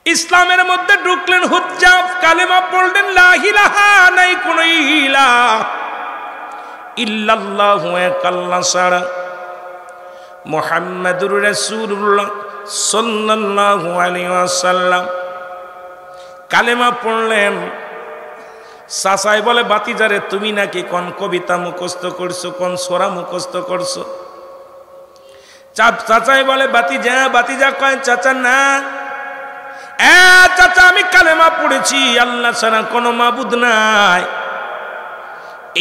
ইসলামের মধ্যে ঢুকলেন হুজ্জাব, কালেমা পড়লেন লা ইলাহা, নাই কোন ইলাহ ইল্লাল্লাহু, এক আল্লাহ ছাড়া, মুহাম্মাদুর রাসূলুল্লাহ সাল্লাল্লাহু আলাইহি ওয়াসাল্লাম। কালেমা পড়লেন। চাচাই বলে, বাতিজারে তুমি নাকি কোন কবিতা মুখস্থ করছো, কোন সূরা মুখস্থ করছো? চাচাই বলে, বাতিজা। বাতিজা কয়, চাচা না, চাচা আমি কালেমা পড়েছি, আল্লাহ ছাড়া কোনো মাবুদ নাই,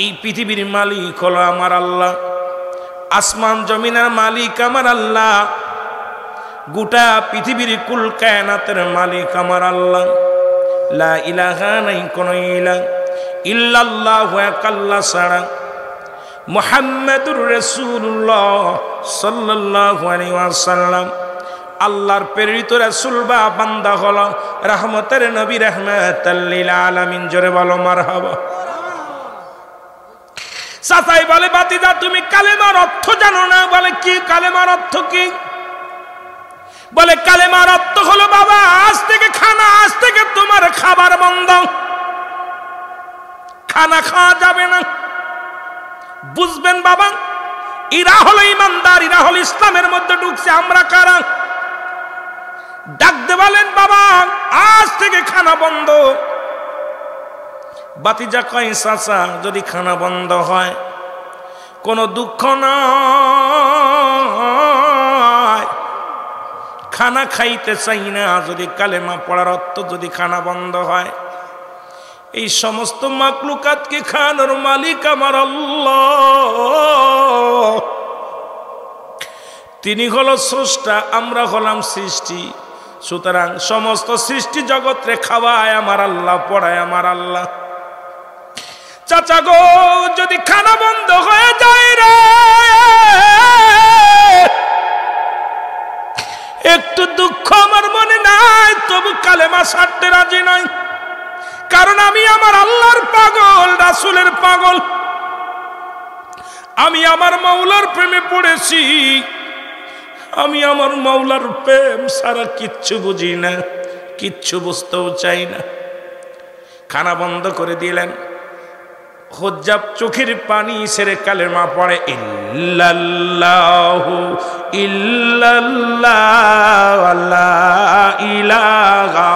এই পৃথিবীর মালিক হলো আমার আল্লাহ, আসমান জমিনের মালিক আমার আল্লাহ, গোটা পৃথিবীর কুল কায়নাতের মালিক আমার আল্লাহ, লা ইলাহা, নাই কোন ইলাহ ইল্লাল্লাহু, এক আল্লাহ ছাড়া, মুহাম্মাদুর রাসূলুল্লাহ সাল্লাল্লাহু আলাইহি ওয়াসাল্লাম আল্লাহর প্রেরিত রাসূল বা বান্দা হলো, রহমতের নবী, রাহমাতাল লিল আলামিন। জোরে বলো মারহাবা। চাচাই বলে, বাতিজা তুমি কালেমার অর্থ জানো না? বলে, কি কালেমার অর্থ কি? বলে, কালেমার অর্থ হলো বাবা, আজ থেকে তোমার খাবার বন্ধ, খানা খাওয়া যাবে না। বুঝবেন বাবা, এরা হলো ইমানদার, এরা হলো ইসলামের মধ্যে ঢুকছে। আমরা কারা? ডাকতে বলেন, বাবা আজ থেকে খানা বন্ধ। বাতিজা কয়, চাচা যদি খানা বন্ধ হয় কোনো দুঃখ নয়, খানা খাইতে চাই না। যদি কালেমা পড়ার অর্থ যদি খানা বন্ধ হয়, এই সমস্ত মাকলুকাতকে খানার মালিক আমার আল্লাহ, তিনি হলো স্রষ্টা, আমরা হলাম সৃষ্টি। সুতরাং সমস্ত সৃষ্টি জগৎরে খাওয়ায় আমার আল্লাহ, পড়ায় আমার আল্লাহ। চাচা গো, যদি খানা বন্ধ হয়ে যায় রে, একটু দুঃখ আমার মনে নাই, তবু কালেমা ছাড়তে রাজি নয়। কারণ আমি আমার আল্লাহর পাগল, রাসূলের পাগল, আমি আমার মাওলার প্রেমে পড়েছি। আমি আমার মাওলার প্রেম সারা কিচ্ছু বুঝি না, কিচ্ছু বুঝতেও চাই না। খানা বন্ধ করে দিলেন। হুজ্জাব চোখের পানি ছেড়ে কালেমা পড়ে, ইল্লাল্লাহু ইল্লাল্লাহ লা ইলাহা,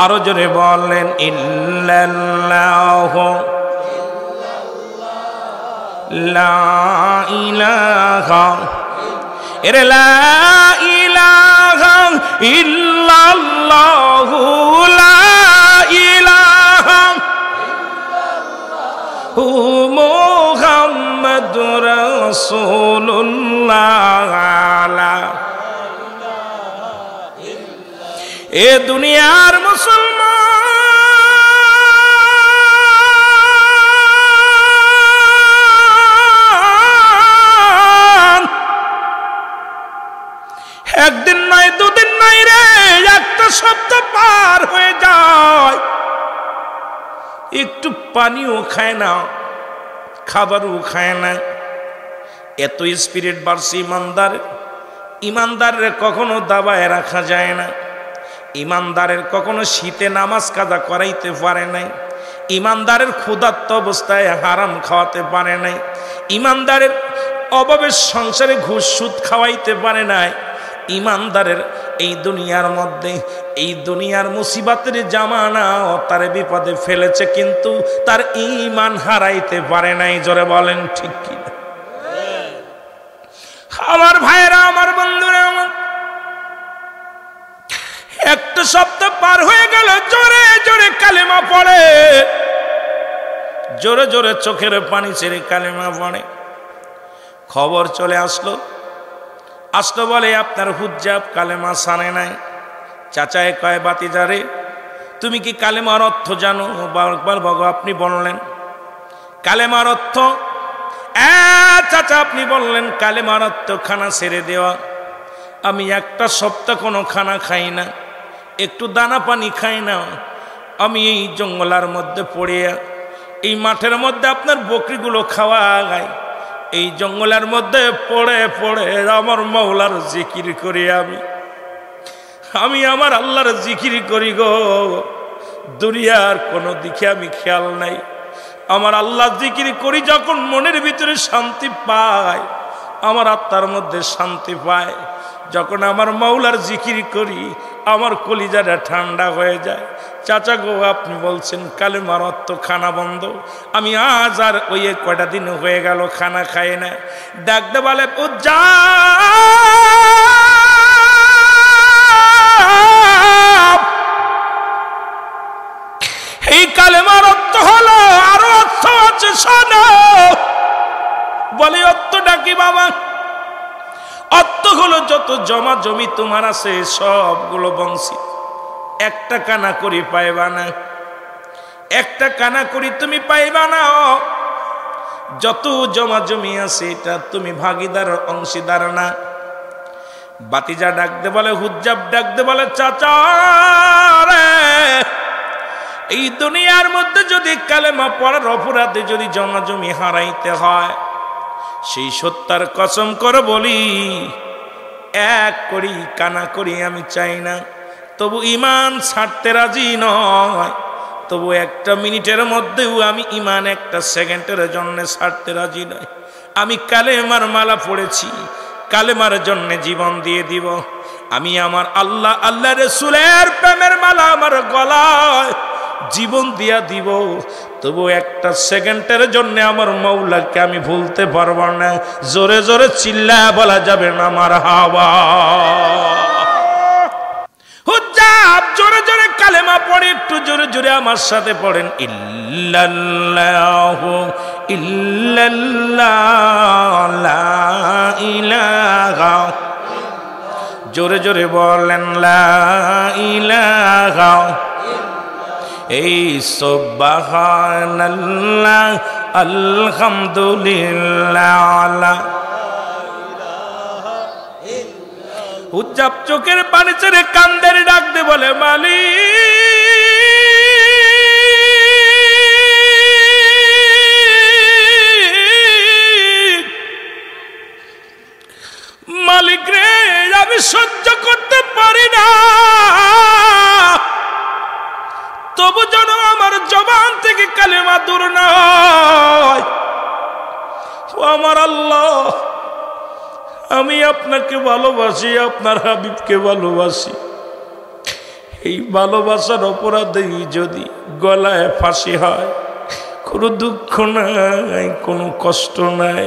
আরো জোরে বলেন, ইল্লাল্লাহু লা ইলাহা, এরে লা ইলাহা ইল্লাল্লাহু লা ইলাহা মুহাম্মাদুর রাসূলুল্লাহ। এ দুনিয়ার মুসলমান, একদিন নাই দুদিন নাই রে, একটা সপ্তাহ পার হয়ে যায়, একটু পানিও খায় না, খাবারও খায় না। এত স্পিরিট বাড়ছে ইমানদারের কখনো দাবায় রাখা যায় না। ইমানদারের কখনো শীতে নামাজ কাজা করাইতে পারে নাই। ইমানদারের ক্ষুধার্ত অবস্থায় হারাম খাওয়াতে পারে নাই। ইমানদারের অভাবের সংসারে ঘুষ সুদ খাওয়াইতে পারে নাই। ইমানদারের এই দুনিয়ার মধ্যে, এই দুনিয়ার মুসিবতের জামানা তার বিপদে ফেলেছে, কিন্তু তার ঈমান হারাইতে পারে নাই। জোরে বলেন ঠিক কি? আমার ভাইরা, আমার বন্ধুরা, আমার একটা সপ্তাহ পার হয়ে গেল, জোরে জোরে কালেমা পড়ে, জোরে জোরে চোখের পানি ছেড়ে কালেমা পড়ে। খবর চলে আসলো বলে, আপনার হুজ্জাব কালেমা ছাড়ে নাই। চাচায় কয়, বাতিজারে তুমি কি কালেমার অর্থ জানো? বাবা আপনি বললেন কালেমার অর্থ। চাচা আপনি বললেন কালেমার অর্থ খানা ছেড়ে দেওয়া। আমি একটা সপ্তাহ কোনো খানা খাই না, একটু দানা পানি খাই না। আমি এই জঙ্গলার মধ্যে পড়িয়া, এই মাঠের মধ্যে আপনার বকরিগুলো খাওয়া গাই, এই জঙ্গলের মধ্যে পড়ে পড়ে আমার মাওলার জিকির করি। আমি আমার আল্লাহর জিকির করি গো, দুনিয়ার কোনো দিকে আমি খেয়াল নাই। আমার আল্লাহ জিকির করি যখন মনের ভিতরে শান্তি পায়, আমার আত্মার মধ্যে শান্তি পায়। যখন আমার মাওলার জিকির করি আমার কলিজাটা ঠান্ডা হয়ে যায়। চাচা গো, আপনি বলছেন কালেমার অর্থ খানা বন্ধ। আমি আজ আর ওই কয়টা দিন হয়ে গেল খানা খাই না। ডাকতে বলে যা, এই কালেমার অর্থ হলো, আরো অর্থ আছে শোনো। বলে অর্থটা কি বাবা? অর্থ হলো যত জমা জমি তোমার আছে সবগুলো বংশী, একটা কানা করি পাইবা না, একটা কানা করি তুমি পাইবা না। যত জমা জমি আছে এটা তুমি ভাগিদার অংশীদার না। বাতিজা ডাকতে বলে, হুজ্জাব ডাকতে বলে, চাচা রে, এই দুনিয়ার মধ্যে যদি কালেমা পড়ার অপরাধে যদি জমা জমি হারাইতে হয়, সেই সত্যার কসম করে বলি এক করি কানা করি আমি চাই না। তবু ইমান ছাড়তে রাজি নয়। তবু একটা মিনিটের মধ্যেও আমি ইমান একটা সেকেন্ডের জন্য ছাড়তে রাজি নয়। আমি কালেমার মালা পড়েছি, কালেমার জন্য জীবন দিয়ে দিব। আমি আমার আল্লাহ আল্লাহ রাসূলের প্রেমের মালা আমার গলায় জীবন দিয়া দিব। তবু একটা সেকেন্ডের জন্য আমার মাওলাকে আমি ভুলতে পারবো না। জোরে জোরে চিল্লায় বলা যাবে না মারহাবা। হুজ্জাব জোরে জোরে কালেমা পড়ে, একটু জোরে জোরে আমার সাথে পড়েন, ইল্লাল্লাহু ইল্লাল্লাহ লা ইলাহা। জোরে জোরে বলেন লা ইলাহা। এই সুবহানাল্লাহ আলহামদুলিল্লাহ। হুজ্জাব চোখের পানি ছেড়ে কান্দের ডাক দে বলে, মালিক রে, আমি সহ্য করতে পারি না। তবু যেন আমার জবান থেকে কালেমা দূর না হয়। আমার আল্লাহ, আমি আপনাকে ভালোবাসি, আপনার হাবিবকে ভালোবাসি। এই ভালোবাসার অপরাধে যদি গলায় ফাঁসি হয়, কোনো দুঃখ নাই, কোনো কষ্ট নাই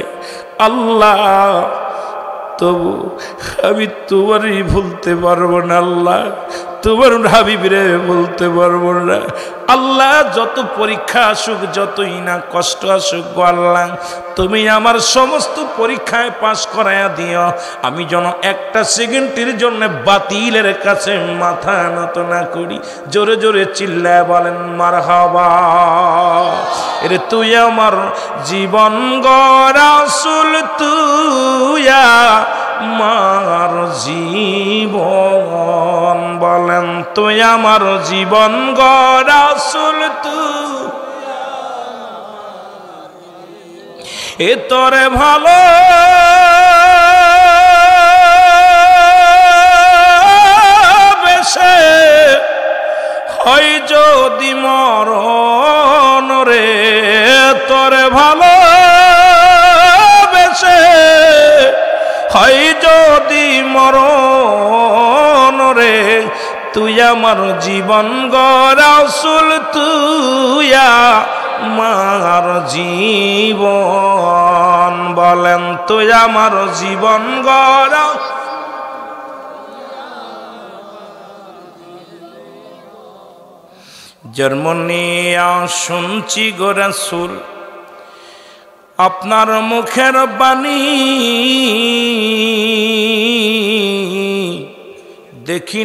আল্লাহ, তবু আমি তোমারই ভুলতে পারবো না আল্লাহ, তোমার হাবিবরে বলতে পারবো না আল্লাহ। যত পরীক্ষা আসুক, যতই না কষ্ট আসুক গো আল্লাহ, তুমি আমার সমস্ত পরীক্ষায় পাস করাইয়া দিও। আমি যেন একটা সেকেন্ডের জন্য বাতিলের কাছে মাথা নত না করি। জোরে জোরে চিল্লায় বলেন মারহাবা। এরে তুই আমার জীবন গো রাসূল, তুই আমার জীবন। বলেন তুই আমার জীবন গো রাসূল, তুই এ তোরে ভালো বেশে হয় যদি মরণ রে, তোরে ভালো বেশে হয় যদি মরণ রে, তুই আমার জীবন গো রাসূল, তুই আমার জীবন। বলেন তুই আমার জীবন গো রাসূল। জন্ম নিয়া শুনছি গো রাসূল আপনার মুখের বাণী, দেখি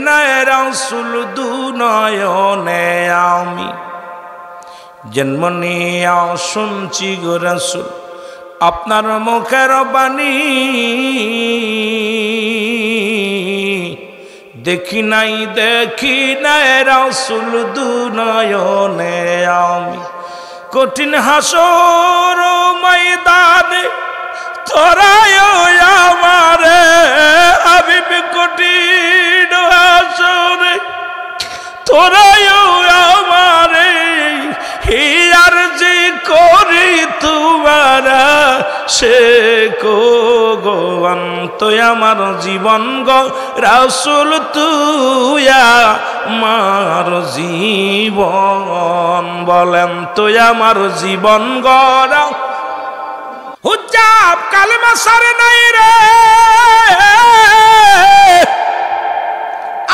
নাই রাসূল দুনয়নে আমি। জন্ম নিয়া শুনছি গো রাসূল আপনার মুখের বাণী, দেখি নাই রাসূল দুনয়নে আমি। কঠিন হাসর ময়দানে তোরায় আমারে হাবিব কঠিন হাসরে তোরায় আমারে হিয়ার যে করি তোমারা সে গো তুই আমার জীবন গো রাসূল তুই আমার জীবন বলেন তুই আমার জীবন গো হুজ্জাব কালেমা সারে নাই রে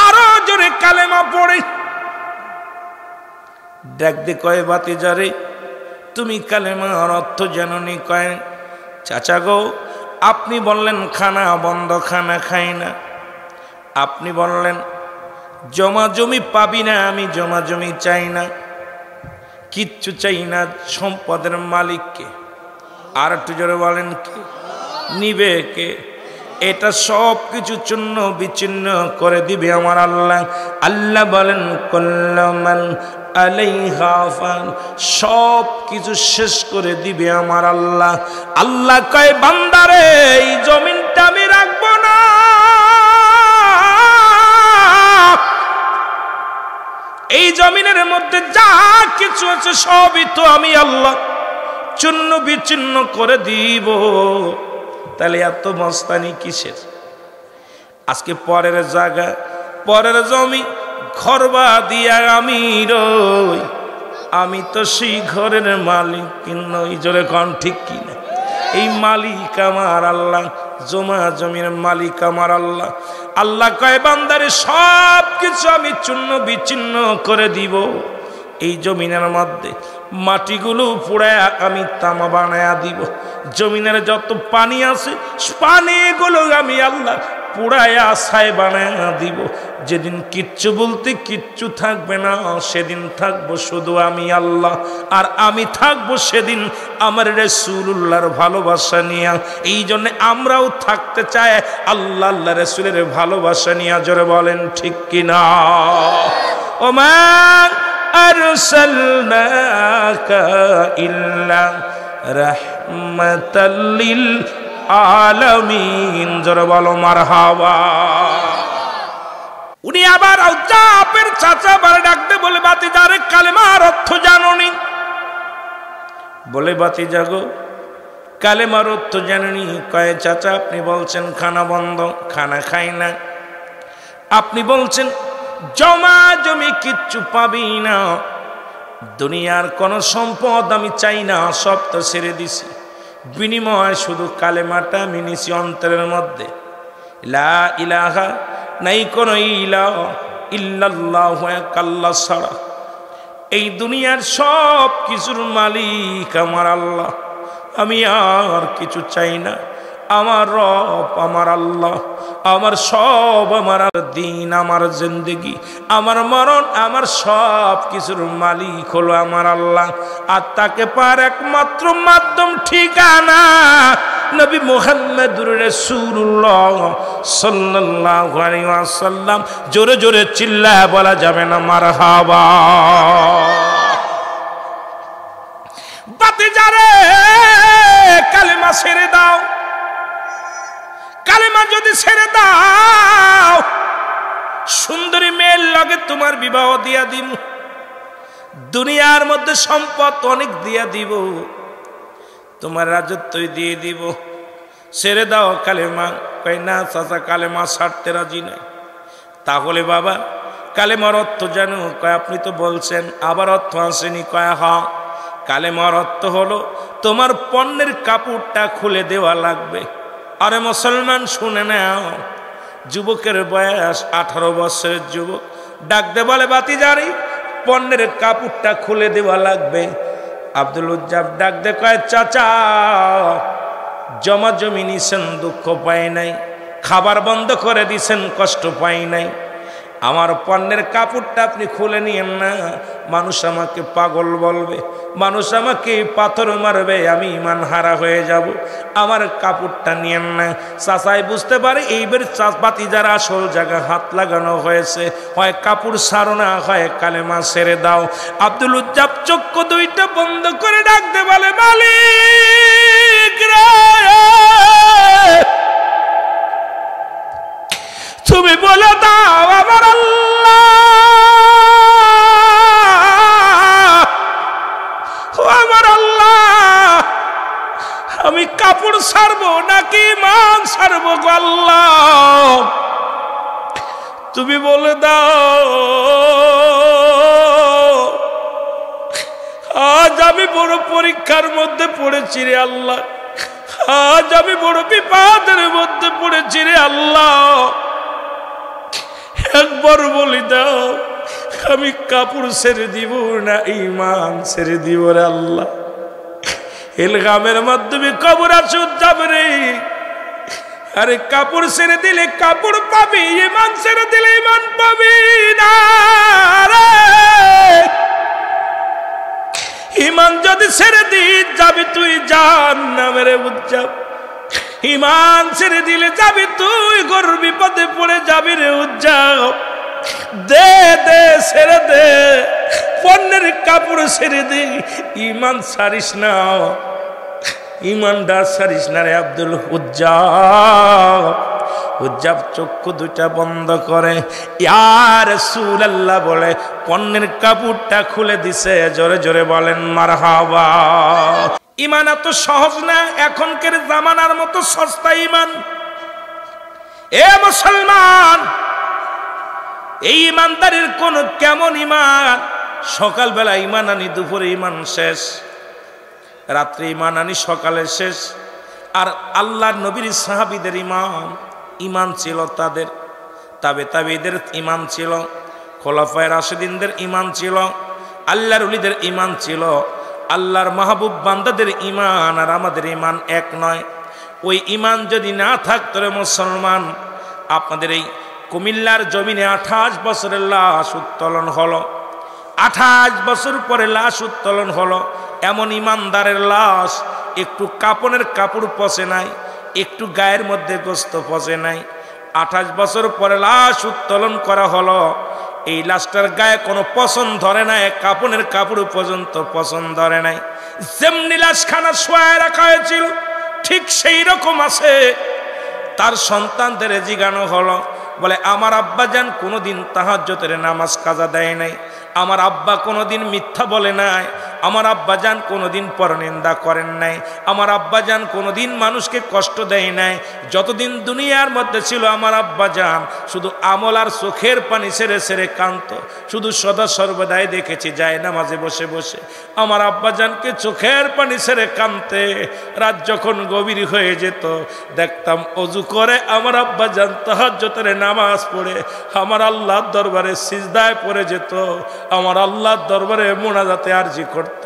আরো জোরে কালেমা পড়ে ডাক দে কয় ভাতিজারে তুমি কালেমার অর্থ জানোনি কয় চাচা গো আপনি বললেন খানা বন্ধ খানা খাই না আপনি বললেন জমা জমি পাবি না আমি জমা জমি চাই না কিচ্ছু চাই না সম্পদের মালিককে আর একটু জোরে বলেন কে নিবে কে এটা সব কিছু চূর্ণ বিচ্ছিন্ন করে দিবে আমার আল্লাহ আল্লাহ বলেন কুল্লুমান আলাইহা ফান সব কিছু শেষ করে দিবে আমার আল্লাহ আল্লাহ কয় বান্দারে এই জমিনটা আমি রাখবো না এই জমিনের মধ্যে যা কিছু আছে সবই তো আমি আল্লাহ চূর্ণ বিচ্ছিন্ন করে দিব তাহলে এত মস্তানি কিসের আজকে পরের জায়গা পরের জমি ঘরবা দিয়া আমি রই আমি তো সেই ঘরের মালিক নই জোরে কোন ঠিক কিনা এই মালিক আমার আল্লাহ জমা জমির মালিক আমার আল্লাহ আল্লাহ কয় বান্দারে সব কিছু আমি চূর্ণ বিচ্ছিন্ন করে দিব এই জমিনের মধ্যে মাটিগুলো পুড়ায় আমি তামা বানায়া দিব জমিনের যত পানি আছে পানিগুলো আমি আল্লাহ পুড়ায়া ছাই বানায়া দিব যেদিন কিচ্ছু বলতে কিচ্ছু থাকবে না সেদিন থাকবো শুধু আমি আল্লাহ আর আমি থাকবো সেদিন আমার রাসূলুল্লাহর ভালোবাসা নিয়ে এই জন্য আমরাও থাকতে চাই আল্লাহ আল্লাহ রাসূলের ভালোবাসা নিয়ে জোরে বলেন ঠিক কিনা ওমা আরসালনাকা ইল্লা রাহমাতাল লিল আলামিন জোরে বলো মারহাবা উনি আবার আউজাবের চাচা বার ডাকতে বলে বাতিজারে কালেমার অর্থ জানোনি বলে বাতিজা গো কালেমার অর্থ জানেনি কয় চাচা আপনি বলছেন খানা বন্ধ খানা খাই না আপনি বলছেন জমা জমি কিচ্ছু পাবি না দুনিয়ার কোন সম্পদ আমি চাই না সব তো ছেড়ে দিছি বিনিময় শুধু কালেমাটা আমি নিছি অন্তরের মধ্যে লা ইলাহা নাই কোন ইলাহা ইল্লাল্লাহু আল্লাহ ছাড়া এই দুনিয়ার সব কিছুর মালিক আমার আল্লাহ আমি আর কিছু চাই না আমার রব আমার আল্লাহ আমার সব আমার দিন আমার জিন্দেগি আমার মরণ আমার সব কিছুর মালিক হলো আমার আল্লাহ আর তাকে পার একমাত্র মাধ্যম ঠিকানা নবী মুহাম্মদুর রাসূলুল্লাহ সাল্লাল্লাহু আলাইহি ওয়াসাল্লাম জোরে জোরে চিল্লায় বলা যাবে না মারহাবা বাতিজারে কালেমা ছেড়ে দাও কালেমা যদি ছেড়ে দাও সুন্দরী মেয়ের লগে তোমার বিবাহ দিয়া দিব দুনিয়ার মধ্যে সম্পদ অনেক দিয়া দিব তোমার রাজত্বই দিয়ে দিব ছেড়ে দাও কালেমা কই না চাচা কালেমা ছাড়তে রাজি নাই তাহলে বাবা কালেমার অর্থ জানো কয় আপনি তো বলছেন আবার অর্থ আসেনি কয় হ্যাঁ কালেমার অর্থ হলো তোমার পণ্যের কাপড়টা খুলে দেওয়া লাগবে আরে মুসলমান শুনে নাও যুবকের বয়স 18 বছরের যুবক ডাক দে বলে বাতিজারি পণ্যের কাপড়টা খুলে দেওয়া লাগবে আব্দুল উজ্জাব ডাক দে কয় চাচা জমা জমি নিছেন দুঃখ পাই নাই খাবার বন্ধ করে দিছেন কষ্ট পাই নাই আমার পণ্যের কাপড়টা আপনি খুলে নিয়েন না মানুষ আমাকে পাগল বলবে মানুষ আমাকে পাথর মারবে আমি ঈমান হারা হয়ে যাব আমার কাপড়টা নিয়েন না চাচাই বুঝতে পারে এইবার বাতিজার আসল জায়গা হাত লাগানো হয়েছে হয় কাপড় ছাড়ো না হয় কালেমা ছেড়ে দাও আব্দুল উজ্জাব চক্ষু দুইটা বন্ধ করে ডাকতে বলে মালিক রে তুমি বলে দাও আমার আল্লাহ, আমার আল্লাহ, আমি কাপড় ছাড়বো নাকি ঈমান ছাড়বো গো আল্লাহ? তুমি বলে দাও। আজ আমি বড় পরীক্ষার মধ্যে পড়েছি রে আল্লাহ, আজ আমি বড় বিপদের মধ্যে পড়েছি রে আল্লাহ, একবার বলে দাও আমি কাপড় ছেড়ে দিব না ঈমান ছেড়ে দিব রে আল্লাহ? ইলগামের মাধ্যমে কবর আসুন যাবে রে। আরে কাপড় ছেড়ে দিলে কাপড় পাবি, ঈমান ছেড়ে দিলে ঈমান পাবি না রে। ঈমান যদি ছেড়ে দিই যাবি তুই জাহান্নামে রে উজ্জাব, ঈমান ছেড়ে দিলে যাবি তুই ঘোর বিপদে পড়ে যাবি রে উজ্জাব। দে দে ছেড়ে দে, পণ্যের কাপড় ছেড়ে দে, ঈমান ছাড়িস না, ঈমানটা ছাড়িস না রে আব্দুল উজ্জাব। উজ্জাব চক্ষু দুইটা বন্ধ করে ইয়া রাসূলুল্লাহ বলে পণ্যের কাপড়টা খুলে দিছে। জোরে জোরে বলেন মারহাবা। ঈমান এত সহজ না, এখনকার জামানার মতো সস্তা ঈমান। এ মুসলমান, এই ঈমানদারির কোন কেমন ঈমান? সকালবেলা ঈমান আনি, দুপুরে ঈমান শেষ, রাত্রে ঈমান আনি, সকালে শেষ। আর আল্লাহর নবীর সাহাবীদের ঈমান ছিল তাদের, তাবেঈদের ঈমান ছিল, খোলাফায়ে রাশিদিনদের ঈমান ছিল, আল্লাহর ওলিদের ঈমান ছিল। আল্লাহর মাহবুব বান্দাদের ঈমান আর আমাদের ঈমান এক নয়। ওই ঈমান যদি না থাকতো রে মুসলমান, আপনাদের এই কুমিল্লার জমিনে 28 বছরের লাশ উত্তোলন হলো, 28 বছর পরে লাশ উত্তোলন হলো। এমন ঈমানদারের লাশ একটু কাপনের কাপড় পচে নাই, একটু গায়ের মধ্যে গোস্ত পচে নাই। 28 বছর পরে লাশ উত্তোলন করা হলো, এই লাশটার গায়ে কোনো পছন ধরে নাই, কাপনের কাপড় পর্যন্ত পছন ধরে নাই। যেমনি লাশখানা শোয়ায় রাখা হয়েছিল ঠিক সেই রকম আছে। তার সন্তানদের জিজ্ঞানো হলো, বলে আমার আব্বাজান কোনোদিন তাহাজ্জুদের নামাজ কাজা দেয় নাই, আমার আব্বা কোনোদিন মিথ্যা বলে নাই, আমার আব্বাজান কোনোদিন পরনিন্দা করেন নাই, আমার আব্বাজান কোনোদিন মানুষকে কষ্ট দেয় নাই। যতদিন দুনিয়ার মধ্যে ছিল আমার আব্বাজান শুধু আমল আর চোখের পানি ছেড়ে ছেড়ে কাঁদত। শুধু সদা সর্বদাই দেখেছি যায় নামাজে বসে বসে আমার আব্বাজানকে চোখের পানি ছেড়ে কাঁদতে। রাত যখন গভীর হয়ে যেত দেখতাম অজু করে আমার আব্বাজান তাহাজ্জুদের নামাজ পড়ে আমার আল্লাহর দরবারে সিজদায় পড়ে যেত, আমার আল্লাহর দরবারে মোনাজাতে আরজি করত।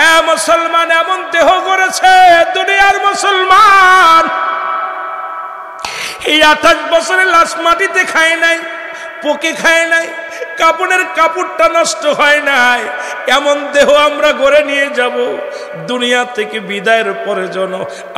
এ মুসলমান, এমন দেহ করেছে দুনিয়ার মুসলমান, এই 28 বছরের লাশ মাটিতে খায় নাই, পোকে খায় নাই, কাপড়ের কাপড়টা নষ্ট হয় নাই। এমন দেহ আমরা গড়ে নিয়ে যাব দুনিয়া থেকে বিদায়ের পরে, যেন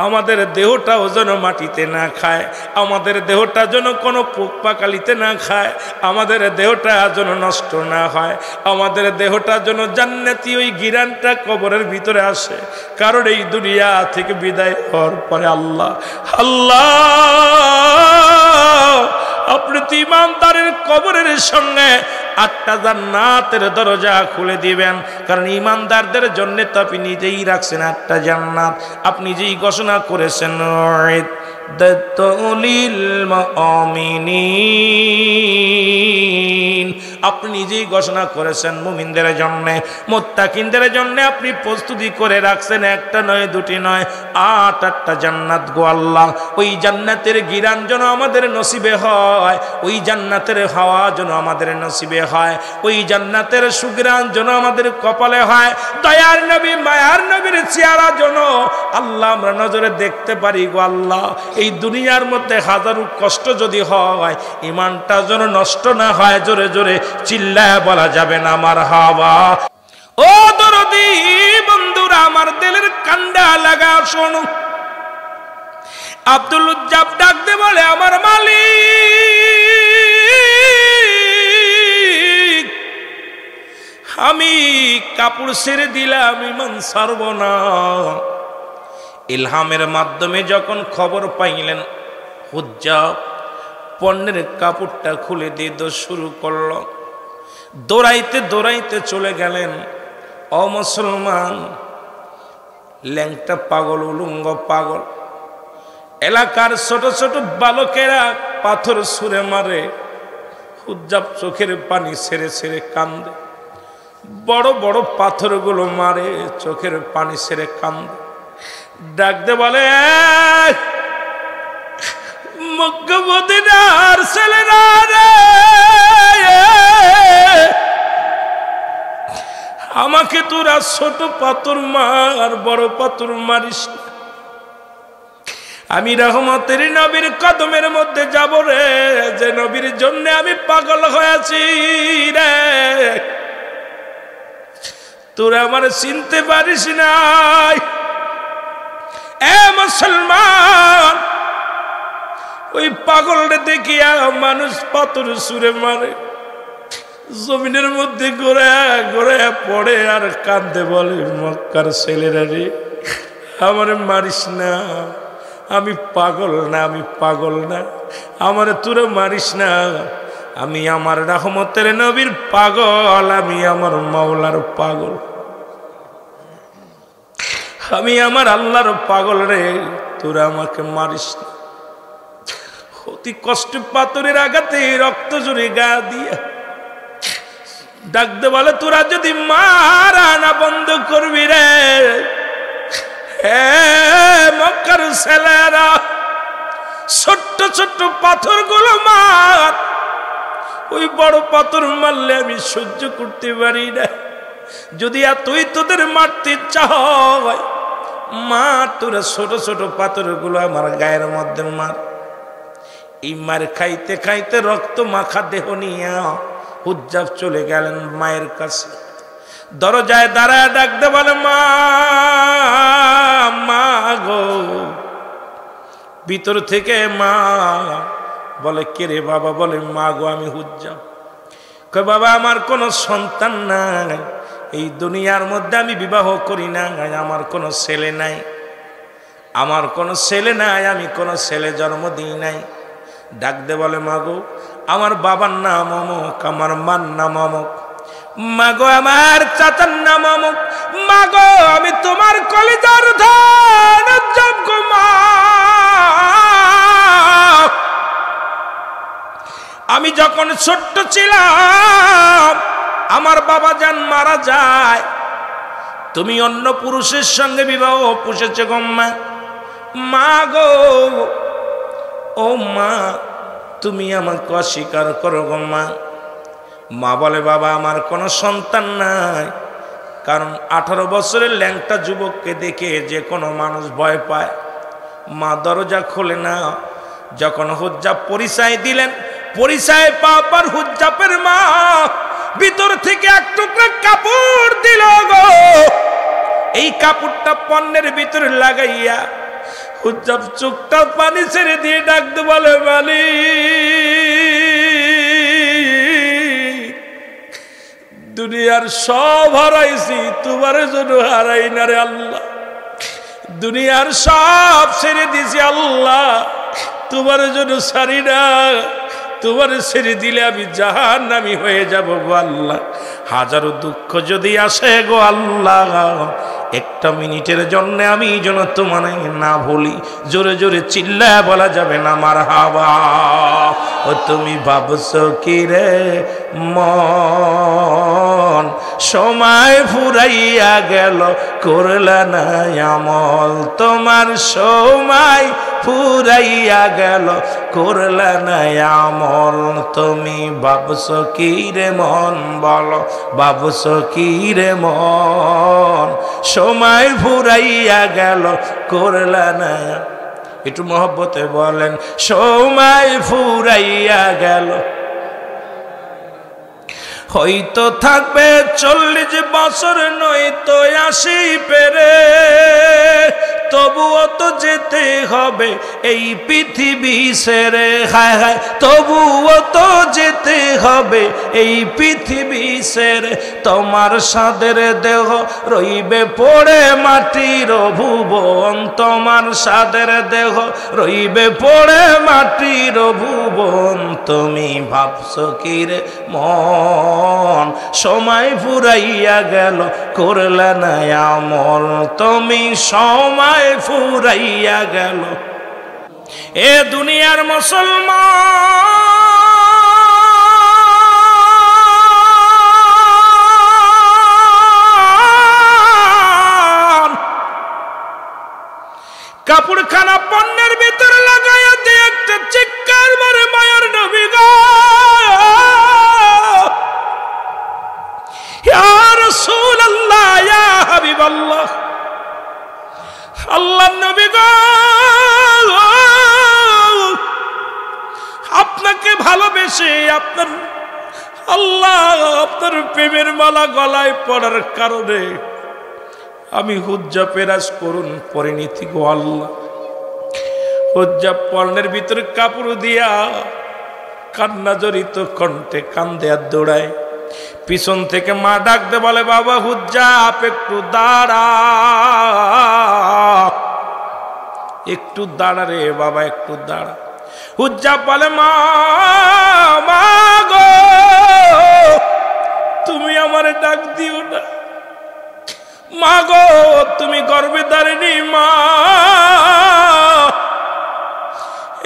আমাদের দেহটাও যেন মাটিতে না খায়, আমাদের দেহটা যেন কোনো পোক পাকালিতে না খায়, আমাদের দেহটা যেন নষ্ট না হয়, আমাদের দেহটা যেন জান্নাতি ওই গিরানটা কবরের ভিতরে আসে। কারণ এই দুনিয়া থেকে বিদায় হওয়ার পরে আল্লাহ আপনি তো ঈমানদারের কবরের সঙ্গে 8টা জান্নাতের দরজা খুলে দিবেন। কারণ ঈমানদারদের জন্য তো আপনি নিজেই রাখছেন 8টা জান্নাত, আপনি নিজেই ঘোষণা করেছেন আপনি নিজেই ঘোষণা করেছেন মুমিনদের জন্য, মুত্তাকিনদের জন্য আপনি প্রস্তুতি করে রাখছেন। 1টা নয়, 2টি নয়, 8টা জান্নাত গো আল্লাহ। ওই জান্নাতের গিরান যেন আমাদের নসিবে হয়, ওই জান্নাতের হাওয়া যেন আমাদের নসিবে হয়, ওই জান্নাতের সুগ্রাণ যেন আমাদের কপালে হয়। দয়ার নবী মায়ার নবীর চেহারা যেন আল্লাহ আমরা নজরে দেখতে পারি গো আল্লাহ। এই দুনিয়ার মধ্যে হাজারো কষ্ট যদি হয়, ঈমানটা যেন নষ্ট না হয়। জোরে জোরে চিল্লায় বলা যাবে না মারহাবা। ও দরদি বন্ধুরা, আমার দিলের কান্ডা লাগা শোনো। আব্দুল উজ্জাব ডাক দে বলে, আমার মালিক, আমি কাপড় ছেড়ে দিলাম, ঈমান ছাড়ব না। ইলহামের মাধ্যমে যখন খবর পাইলেন উজ্জাব পণ্যের কাপড়টা খুলে দিয়ে দৌড় শুরু করলো। দৌড়াইতে দৌড়াইতে চলে গেলেন। অমুসলমান, ল্যাংটা পাগল, উলঙ্গ পাগল। এলাকার ছোট ছোট বালকেরা পাথর ছুঁড়ে মারে, হুজ্জাব চোখের পানি ছেড়ে ছেড়ে কান্দে। বড় বড় পাথরগুলো মারে, চোখের পানি ছেড়ে কান্দে। ডাকতে বলে, মক্কা মদিনার ছেলেরা রে, আমাকে তোরা ছোট পাথর মার, বড় পাথর মারিস না। আমি রহমতের নবীর কদমের মধ্যে যাব রে, যে নবীর জন্য আমি পাগল হয়েছি রে। তোরা আমার চিনতে পারিস নাই। এ মুসলমান, ওই পাগলটা দেখিয়া মানুষ পাথর ছুঁড়ে মারে, জমিনের মধ্যে ঘোরা ঘোরা পড়ে আর কাঁদতে বলে, মক্কার ছেলেরা রে, আমারে মারিস না, আমি পাগল না, আমি পাগল না, আমারে তোরা মারিস না। আমি আমার রহমতের নবীর পাগল, আমি আমার মাওলার পাগল, আমি আমার আল্লাহর পাগল রে, তোরা আমাকে মারিস না। অতি কষ্ট পাথরের আঘাতে রক্ত জুড়ে গা দিয়া ডাকতে বলে, তোরা যদি মারা না বন্ধ করবি রে, মক্কার ছেলেরা, ছোট্ট ছোট্ট পাথর গুলো মার, ওই বড় পাথর মারলে আমি সহ্য করতে পারি না। যদি এতই তোদের মারতে ইচ্ছা হয়, মা তোরা ছোট ছোট পাথর গুলো আমার গায়ের মধ্যে মার। এই মার খাইতে খাইতে রক্ত মাখা দেহ নিয়ে হুজ্জাব চলে গেলেন মায়ের কাছে। দরজায় দাঁড়ায় ডাকতে বলে, মা, মা গো। ভিতর থেকে মা বলে, কে রে বাবা? বলে, মা গো, আমি হুজ্জাব। কয়, বাবা, আমার কোনো সন্তান নাই, এই দুনিয়ার মধ্যে আমি বিবাহ করি না, আমার কোনো ছেলে নাই, আমার কোনো ছেলে নাই, আমি কোনো ছেলে জন্ম দিই নাই। ডাকতে বলে, মা গো, আমার বাবার নাম অমুক, আমার মার নাম অমুক, মা গো, আমার চাচার নাম অমুক, মা গো, আমি তোমার কলিজার ধন যোগ্য মা। আমি যখন ছোট্ট ছিলাম, আমার বাবা যান মারা যায়, তুমি অন্য পুরুষের সঙ্গে বিবাহ পুষেছে গো মা। মা গো, ও মা, তুমি আমাকে অস্বীকার করো গো মা। মা বলে, বাবা, আমার কোনো সন্তান নাই, কারণ 18 বছরের ল্যাংটা যুবককে দেখে যে কোনো মানুষ ভয় পায়। মা দরজা খোলে না। যখন হুজ্জাব পরিচয় দিলেন, পরিচয় পাবার হুজ্জাবের মা ভিতর থেকে এক টুকরা কাপড় দিল গো। এই কাপড়টা পণ্যের ভিতরে লাগাইয়া হুজ্জাব চোখটা পানি ছেড়ে দিয়ে ডাকতে বলে, মালিক, দুনিয়ার সব হারাইছি, তোমার জন্য হারাই না রে আল্লাহ। দুনিয়ার সব ছেড়ে দিছি আল্লাহ, তোমার জন্য ছাড়ি না। তোমার ছেড়ে দিলে আমি জাহান্নামী হয়ে যাব গো আল্লাহ। হাজারো দুঃখ যদি আসে গো আল্লাহ, একটা মিনিটের জন্য আমি যেন তোমার না ভুলি। জোরে জোরে চিল্লায় বলা যাবে না মারহাবা। ও তুমি ভাবছো কি রে মন, সময় ফুরাইয়া গেল, করলা না আমল। তোমার সময় ফুরাইয়া গেল, করলা না আমল। তুমি ভাবছো কি রে মন, বলো ভাবছো কি রে মন, সময় ফুরাইয়া গেল, করলা না। একটু মহব্বতে বলেন, সময় ফুরাইয়া গেল। হয়তো থাকবে 40 বছর, নয়তো 80 পেরে। তবুও তো যেতে হবে এই পৃথিবী ছেড়ে, হায় হায় তবুও তো যেতে হবে এই পৃথিবী ছেড়ে। তোমার সাদের দেহ রইবে পড়ে মাটির ভুবন, তোমার সাদের দেহ রইবে পড়ে মাটির ভুবন। তুমি ভাবছো কি রে মন, সময় ফুরাইয়া গেল করলে না আমল, তুমি সময় ফুরাইয়া গেল। এ দুনিয়ার মুসলমান কাপড়খানা পণ্যের ভিতরে লাগাইয়া দিয়ে একটা চিৎকার মারে মায়ার নবী গো, ইয়া রাসূলুল্লাহ ইয়া হাবিবাল্লাহ, আল্লাহর নবী গো আপনাকে ভালোবেসে আপনার আল্লাহ আপনার প্রেমের মালা গলায় পড়ার কারণে আমি হুজ্জা পেরাজ করুন পরিণীতি গো আল্লাহ। হুজ্জা পর্ণের ভিতরে কাপড় দিয়া কান্না জড়িত কণ্ঠে কান্দে আর দৌড়ায়। পিছন থেকে মা ডাকতে বলে বাবা হুজ্জা একটু দাঁড়া, একটু দাঁড়া রে বাবা একটু দাঁড়া। হুজ্জা বলে মা গো তুমি আমারে ডাক দিও না, মা গো তুমি গর্ভে ধারিনি মা,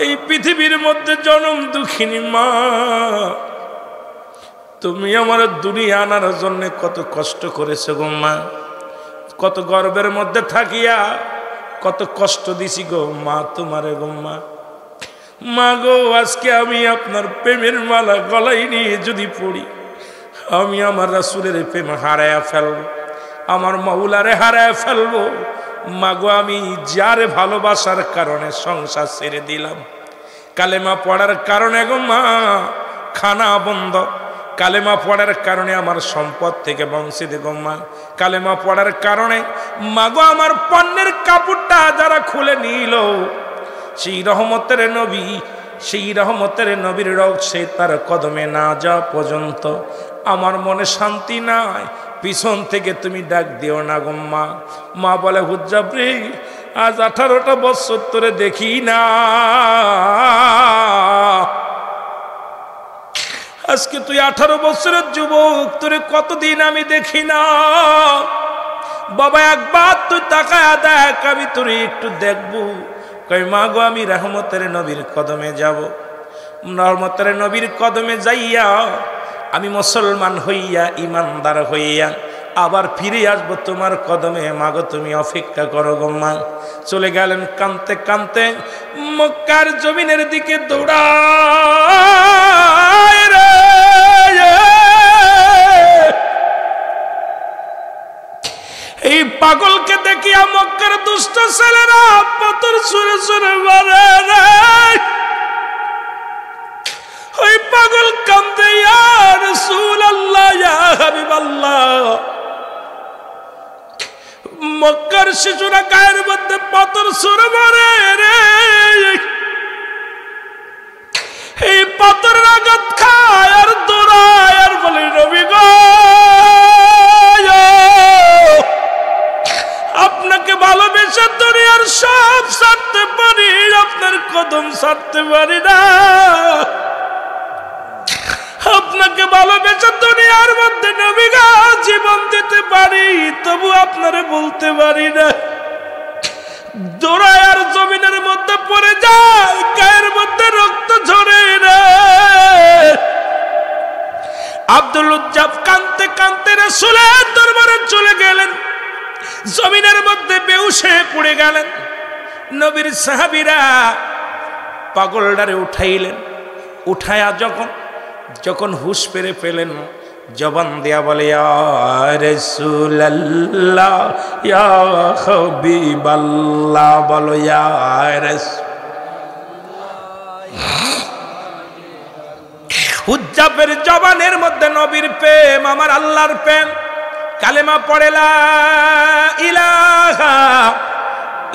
এই পৃথিবীর মধ্যে জনম দুঃখিনী মা, তুমি আমার দুনিয়া আনার জন্য কত কষ্ট করেছো গো মা, কত গর্বের মধ্যে থাকিয়া কত কষ্ট দিছি গো মা তোমারে গো মা। মা গো আজকে আমি আপনার প্রেমের মালা গলায় নিয়ে যদি পড়ি, আমি আমার রাসূলের প্রেম হারায়া ফেলবো, আমার মাওলারে হারায়া ফেলবো। মা গো আমি যারে ভালোবাসার কারণে সংসার ছেড়ে দিলাম, কালেমা পড়ার কারণে গো মা খানা বন্ধ, কালেমা পড়ার কারণে আমার সম্পদ থেকে বঞ্চিত গো মা, কালেমা পড়ার কারণে মা গো আমার পণ্যের কাপড়টা যারা খুলে নিল, সেই রহমতের নবী, সেই রহমতের নবীর রোগ সে তার কদমে না যাওয়া পর্যন্ত আমার মনে শান্তি নাই। পিছন থেকে তুমি ডাক দিও না গো মা। মা বলে হুজ্জাবরে আজ 18টা বছর তোরে দেখি না, আজকে তুই 18 বছরের যুবক, তোরে কতদিন আমি দেখি না। বাবা একবার তুই তাকায়া দেখ, আমি তোরে একটু দেখবো। কই মা গো আমি রহমতের নবীর কদমে যাব, রহমতের নবীর কদমে যাইয়া আমি মুসলমান হইয়া ইমানদার হইয়া আবার ফিরে আসবো তোমার কদমে। মা গো তুমি অপেক্ষা করো গো মা। চলে গেলেন কাঁদতে কাঁদতে মক্কার জমিনের দিকে দৌড়ায় রে। এই পাগলকে দেখিয়া মক্কার দুষ্ট ছেলেরা পাথর ছুঁড়ে ছুঁড়ে মারে রে। ওই পাগল কান্দে ইয়া রাসূলুল্লাহ ইয়া হাবিবাল্লাহ। মক্কার শিশুরা গায়ের মধ্যে পাথর ছুঁড়ে মারে রে। এই পাথরের আঘাত খায় আর দৌড়ায় আর বলে নবী গো আপনাকে ভালোবেসে দুনিয়ার সব ছাড়তে পারি, আপনার কদম ছাড়তে পারি না। আপনাকে ভালোবেসে দুনিয়ার মধ্যে নবী গো জীবন দিতে পারি, তবু আপনারে বলতে পারি না। দৌড়ায় আর জমিনের মধ্যে পড়ে যায়, গায়ের মধ্যে রক্ত ঝরে রে। আব্দুল উজ্জাব কাঁদতে কাঁদতে রাসূলের দরবারে চলে গেলেন, জমিনের মধ্যে বেহুশ হয়ে পড়ে গেলেন। নবীর সাহাবীরা পাগলটারে উঠাইলেন, উঠায়া যখন হুশ পেরে পেলেন, জবান দিয়া বলে ইয়া রাসূলুল্লাহ ইয়া হাবিবাল্লাহ, বলো ইয়া রাসূলুল্লাহ। উজ্জাবের জবানের মধ্যে নবীর প্রেম, আমার আল্লাহর প্রেম। কালেমা পড়ে লা ইলাহা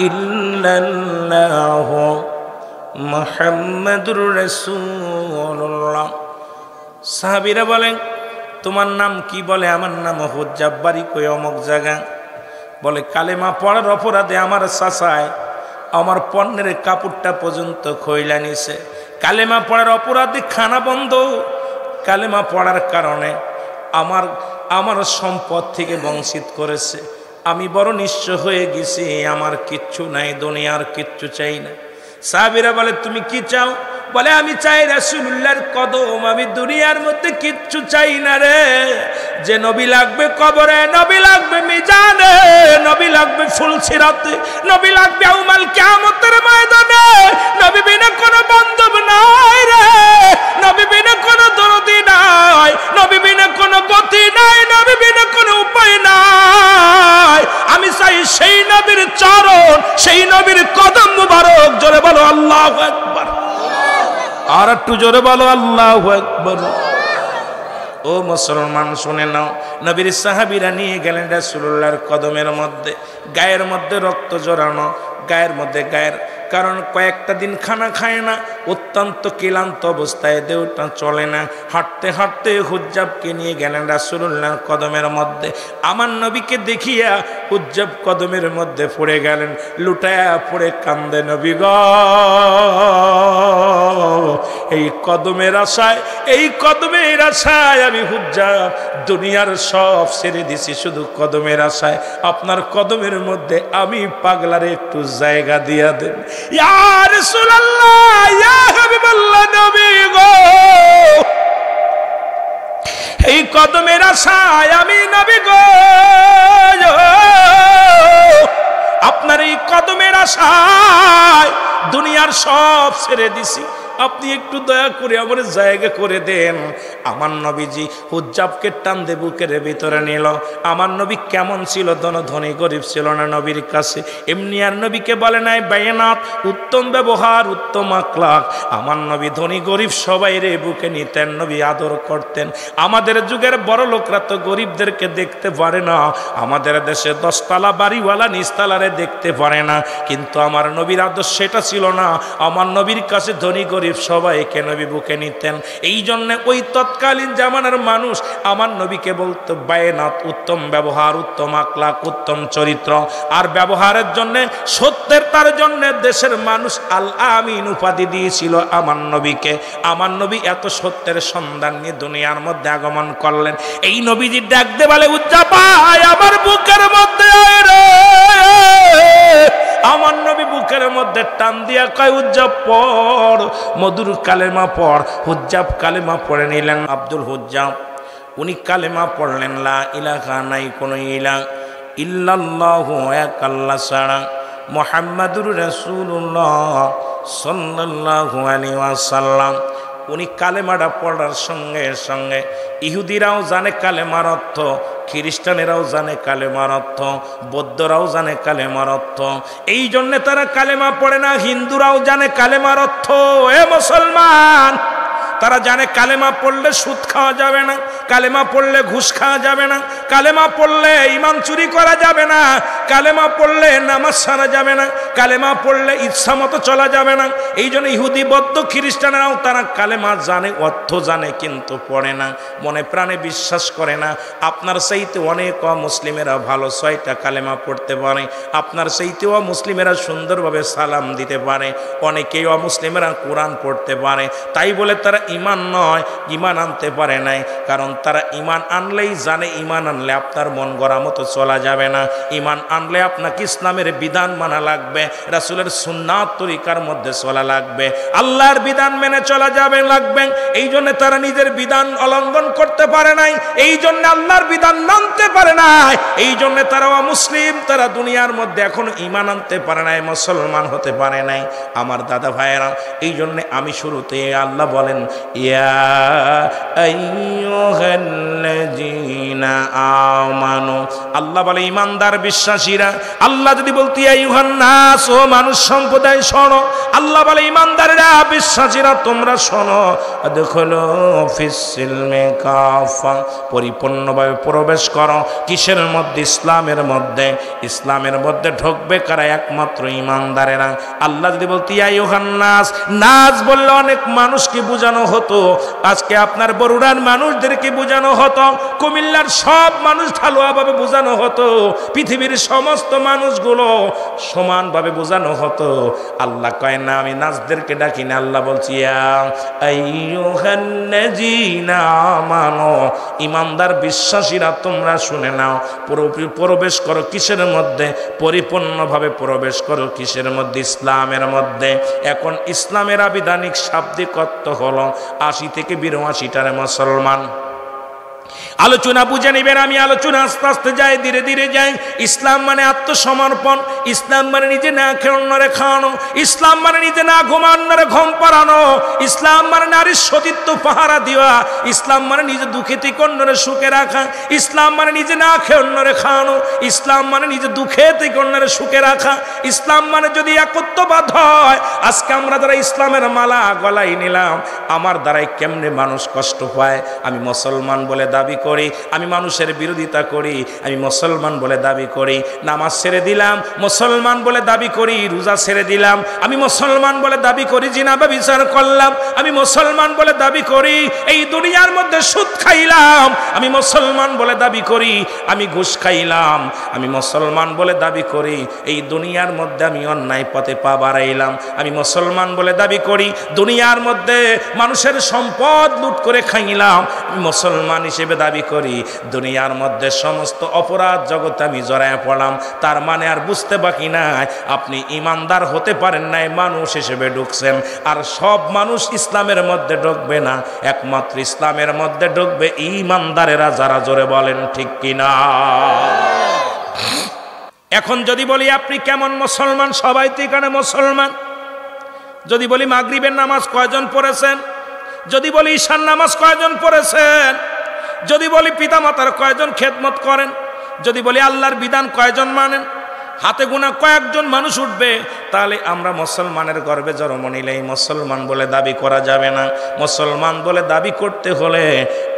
ইল্লাল্লাহু মুহাম্মাদুর রাসূলুল্লাহ। সাহাবীরা বলেন তোমার নাম কি? বলে আমার নাম হুজ্জাব, বাড়ি কই অমুক জায়গা। বলে কালেমা পড়ার অপরাধে আমার চাচায় আমার পণ্যের কাপড়টা পর্যন্ত খইলা নিছে। কালেমা পড়ার অপরাধে খানা বন্ধ। কালেমা পড়ার কারণে আমার সম্পদ থেকে বঞ্চিত করেছে। আমি বড় নিঃস্ব হয়ে গেছি, আমার কিচ্ছু নাই, দুনিয়ার কিচ্ছু চাই না। সাহাবীরা বলে তুমি কি চাও? বলে আমি চাই রাসূলুল্লাহর কদম, আমি দুনিয়ার মধ্যে কিচ্ছু চাই না রে। যে নবী লাগবে কবরে, নবী লাগবে মিজানে, নবী লাগবে ফুলসিরাতে, নবী লাগবে ইয়াউমাল কিয়ামতের ময়দানে। নবী বিনা কোনো বান্ধব নাই রে, নবী বিনা কোনো দরদি নাই, নবী বিনা কোনো গতি নাই, নবী বিনা কোনো উপায় নাই। আমি চাই সেই নবীর চরণ, সেই নবীর কদম মুবারক। জোরে বলো আল্লাহু আকবার। আর একটু জোরে বলো আল্লাহু আকবার। ও মুসলমান শুনে নাও, নবীর সাহাবীরা নিয়ে গেলেন রাসূলুল্লাহর কদমের মধ্যে। গায়ের মধ্যে রক্ত জড়ানো, গায়ের মধ্যে কারণ কয়েকটা দিন খানা খায় না, অত্যন্ত ক্লান্ত অবস্থায়, দেহটা চলে না। হাঁটতে হাঁটতে হুজ্জাবকে নিয়ে গেলেন রাসূলুল্লাহর কদমের মধ্যে। আমার নবীকে দেখিয়া হুজ্জাব কদমের মধ্যে পড়ে গেলেন, লুটায়া পড়ে কান্দে, নবী গো এই কদমের আশায়, এই কদমের আশায় আমি হুজ্জাব দুনিয়ার সব ছেড়ে দিছি, শুধু কদমের আশায়। আপনার কদমের মধ্যে আমি পাগলারে একটু জায়গা দিয়া দেন। ইয়া রাসূলুল্লাহ, ইয়া হাবিবাল্লাহ, নবী গো এই কদমের আশায় আমি, নবী গো আপনার এই কদমের আশায় দুনিয়ার সব ছেড়ে দিছি, আপনি একটু দয়া করে আমার জায়গা করে দেন। আমার নবীজি হুজ্জাবকে টান দিয়ে বুকের ভিতরে নিল। আমার নবী কেমন ছিল? ধনী গরিব ছিল না নবীর কাছে। এমনি আর নবীকে বলে নাই বায়নাত, উত্তম ব্যবহার, উত্তম আখলাক। আমার নবী ধনী গরিব সবাই রে বুকে নিতেন, নবী আদর করতেন। আমাদের যুগের বড় লোকরা তো গরিবদেরকে দেখতে পারে না। আমাদের দেশে 10 তলা বাড়িওয়ালা নিচতলারে দেখতে পারে না, কিন্তু আমার নবীর আদর্শ সেটা ছিল না। আমার নবীর কাছে ধনী গরিব সবাইকে নবী বুকে নিতেন। এই জন্য ওই তৎকালীন জামানার মানুষ আমার নবীকে বলতো বায়নাত, উত্তম ব্যবহার, উত্তম আখলাক, উত্তম চরিত্র। আর ব্যবহারের জন্য, সত্যের তার জন্য দেশের মানুষ আল আমিন উপাধি দিয়েছিল আমার নবীকে। আমার নবী এত সত্যের সন্ধান নিয়ে দুনিয়ার মধ্যে আগমন করলেন। এই নবীজি ডাক দে বলে উজ্জাপাই আমার বুকের মধ্যে আয় রে। আমার নবী বুকের মধ্যে টান দিয়া কয় হুজ্জাব পড়, মধুর কালেমা পড়। হুজ্জাব কালেমা পড়ে নিলেন। আব্দুল হুজ্জাব উনি কালেমা পড়লেন লা ইলাহা, নাই কোনো ইলাহ ইল্লাল্লাহু, এক আল্লাহ ছাড়া, মুহাম্মাদুর রাসূলুল্লাহ সাল্লাল্লাহু আলাইহি ওয়াসাল্লাম। উনি কালেমাটা পড়ার সঙ্গে সঙ্গে ইহুদিরাও জানে কালেমার অর্থ, খ্রিস্টানেরাও জানে কালেমার অর্থ, বৌদ্ধরাও জানে কালেমার অর্থ। এই জন্যে তারা কালেমা পড়ে না। হিন্দুরাও জানে কালেমার অর্থ। এ মুসলমান, তারা জানে কালেমা পড়লে সুদ খাওয়া যাবে না, কালেমা পড়লে ঘুষ খাওয়া যাবে না, কালেমা পড়লে ঈমান চুরি করা যাবে না, কালেমা পড়লে নামাজ ছাড়া যাবে না, কালেমা পড়লে ইচ্ছা মতো চলা যাবে না। এই জন্য ইহুদি, বৌদ্ধ, খ্রিস্টানেরাও তারা কালেমা জানে, অর্থ জানে, কিন্তু পড়ে না, মনে প্রাণে বিশ্বাস করে না। আপনার চাইতে অনেক মুসলিমেরা ভালো 6টা কালেমা পড়তে পারে, আপনার চাইতেও মুসলিমেরা সুন্দরভাবে সালাম দিতে পারে, অনেকেই মুসলিমেরা কোরআন পড়তে পারে। তাই বলে তারা ইমান নয়, ইমান আনতে পারে নাই। কারণ তারা ইমান আনলেই জানে, ইমান আনলে আপনার মন গড়া মতো চলা যাবে না। ইমান আনলে আপনাকে ইসলামের বিধান মানা লাগবে, রাসূলের সুন্নাত তরিকার মধ্যে চলা লাগবে, আল্লাহর বিধান মেনে চলা যাবে লাগবে। এই জন্য তারা নিজের বিধান অলঙ্ঘন করতে পারে নাই, এই জন্য আল্লাহর বিধান মানতে পারে নাই। এই জন্য তারা মুসলিম, তারা দুনিয়ার মধ্যে এখনো ইমান আনতে পারে নাই, মুসলমান হতে পারে নাই। আমার দাদা ভাইয়েরা, এই জন্য আমি শুরুতে আল্লাহ বলেন ইয়া আইয়ুহাল্লাযীনা আমানু আল্লাহ বলে ইমানদার বিশ্বাসীরা, আল্লাহ যদি বলতে আইয়ুহান নাস, ও মানুষ সম্প্রদায় শোনো, আল্লাহ বলে ইমানদারেরা বিশ্বাসীরা তোমরা শোনো, আদখুলু ফিস সিলমি কাফা, পরিপূর্ণভাবে প্রবেশ করো। কিসের মধ্যে? ইসলামের মধ্যে। ইসলামের মধ্যে ঢুকবে কারা? একমাত্র ইমানদারেরা। আল্লাহ যদি বলতে আইয়ুহান নাস, নাস বললে অনেক মানুষকে বোঝানো হতো, আজকে আপনার বরুড়ার মানুষদেরকে বোঝানো হতো, কুমিল্লার সব মানুষ ঢালুয়াভাবে বোঝানো হতো, পৃথিবীর সমস্ত মানুষগুলো সমানভাবে বোঝানো হতো। আল্লাহ কয় না, আমি নাসদেরকে ডাকি না, আল্লাহ বলছি ইয়া আইয়ুহান্নাযীনা আমানু, ইমানদার বিশ্বাসীরা তোমরা শুনে নাও, প্রবেশ করো কিসের মধ্যে? পরিপূর্ণভাবে প্রবেশ করো কিসের মধ্যে? ইসলামের মধ্যে। এখন ইসলামের আবিধানিক শাব্দিক অর্থ হলো ৮০ থেকে ৮২টার মুসলমান। আলোচনা বুঝে নেবেন, আমি আলোচনা আস্তে আস্তে যাই, ধীরে ধীরে যাই। ইসলাম মানে আত্মসমর্পণ, ইসলাম মানে নিজে না খেয়ে অন্যরে খাওয়ানো, ইসলাম মানে নিজে না ঘুমান্নরে ঘুম পাড়ানো, ইসলাম মানে নারীর সতীত্ব পাহারা দেওয়া, ইসলাম মানে নিজে দুঃখে থেকে অন্যরে সুখে রাখা, ইসলাম মানে নিজে না খেয়ে অন্যরে খাওয়ানো, ইসলাম মানে নিজে দুঃখে থেকে অন্যরে সুখে রাখা, ইসলাম মানে যদি একত্ববাদ হয়। আজকে আমরা যারা ইসলামের মালা গলায় নিলাম, আমার দ্বারাই কেমনে মানুষ কষ্ট পায়। আমি মুসলমান বলে দাবি করি, আমি মানুষের বিরোধিতা করি, আমি মুসলমান বলে দাবি করি, নামাজ ছেড়ে দিলাম মুসলমান বলে দাবি করি, রোজা ছেড়ে দিলাম আমি মুসলমান বলে দাবি করি, জিনা ব্যভিচার করলাম আমি মুসলমান বলে দাবি করি, এই দুনিয়ার মধ্যে সুদ খাইলাম আমি মুসলমান বলে দাবি করি, আমি ঘুষ খাইলাম আমি মুসলমান বলে দাবি করি, এই দুনিয়ার মধ্যে আমি অন্যায় পথে পা বাড়াইলাম আমি মুসলমান বলে দাবি করি, দুনিয়ার মধ্যে মানুষের সম্পদ লুট করে খাইলাম আমি মুসলমান হিসেবে দাবি করি, দুনিয়ার মধ্যে সমস্ত অপরাধ জগতে আমি জড়ায় পড়লাম। তার মানে আর বুঝতে বাকি নাই, আপনি ইমানদার হতে পারেন নাই, মানুষ হিসেবে ঢুকছেন। আর সব মানুষ ইসলামের মধ্যে ঢুকবে না, একমাত্র ইসলামের মধ্যে ঢুকবে ইমানদারেরা যারা। জোরে বলেন ঠিক কিনা? এখন যদি বলি আপনি কেমন মুসলমান, সবাই তো এখানে মুসলমান। যদি বলি মাগরিবের নামাজ কয়জন পড়েছেন, যদি বলি ঈশার নামাজ কয়জন পড়েছেন, যদি বলি পিতা মাতার কয়জন খেদমত করেন, যদি বলি আল্লাহর বিধান কয়জন মানেন, হাতে গোনা কয়েকজন মানুষ উঠবে। তাহলে আমরা মুসলমানের গর্বে জন্ম নিলে মুসলমান বলে দাবি করা যাবে না। মুসলমান বলে দাবি করতে হলে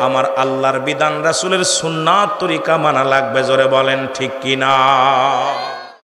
আমার আল্লাহর বিধান রাসূলের সুন্নাত তরিকা মানা লাগবে। জোরে বলেন ঠিক কিনা?